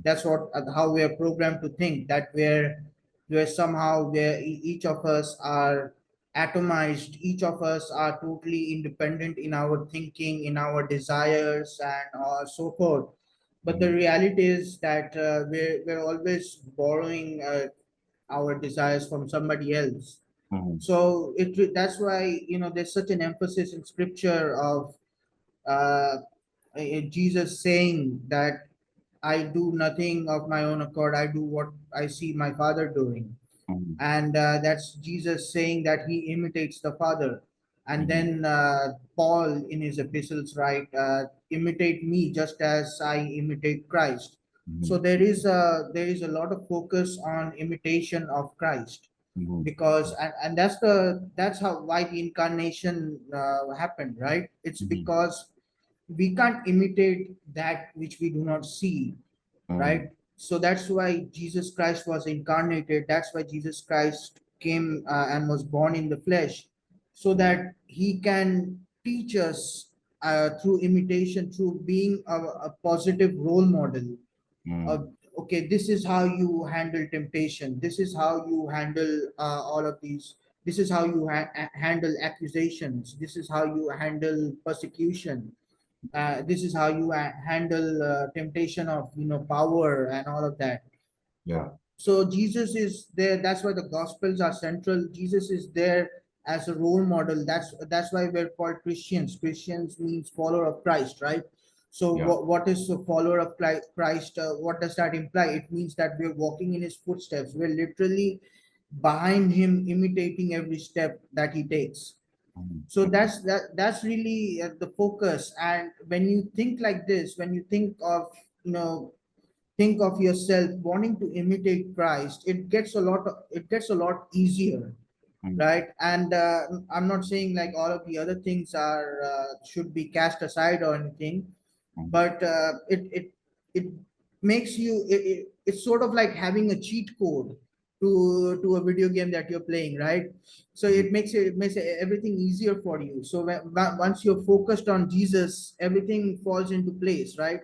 That's what how we are programmed to think, that where somehow where each of us are atomized, each of us are totally independent in our thinking, in our desires, and so forth. But the Mhm. reality is that we're always borrowing our desires from somebody else. Mhm. So that's why there's such an emphasis in scripture of uh, Jesus saying that I do nothing of my own accord. I do what I see my Father doing. Mhm. And that's Jesus saying that he imitates the Father. And Mhm. then Paul in his epistles write, imitate me just as I imitate Christ. So Mhm. there is a lot of focus on imitation of Christ, Mhm. because and that's how why the incarnation happened, right? It's Mhm. because we can't imitate that which we do not see, Mhm. right? So that's why Jesus Christ was incarnated. That's why Jesus Christ came and was born in the flesh, so Mhm. that he can teach us through imitation, through being a positive role model. uh, Mhm. okay, this is how you handle temptation, this is how you handle all of these, this is how you handle accusations, this is how you handle persecution, this is how you handle temptation of power and all of that. Yeah. So Jesus is there. That's why the gospels are central. Jesus is there as a role model. That's why we're called Christians. Christians means follower of Christ, right? So Yeah. what is a follower of Christ? What does that imply? It means that we're walking in his footsteps. We're literally behind him, imitating every step that he takes. Mhm. So Mhm. that's really the focus. And when you think like this, when you think of yourself wanting to imitate Christ, it gets a lot easier, Mhm. right? And I'm not saying like all of the other things are should be cast aside or anything, Mhm. but it makes it's sort of like having a cheat code to a video game that you're playing, right? So Mhm. it makes everything easier for you. So once you're focused on Jesus, everything falls into place, right?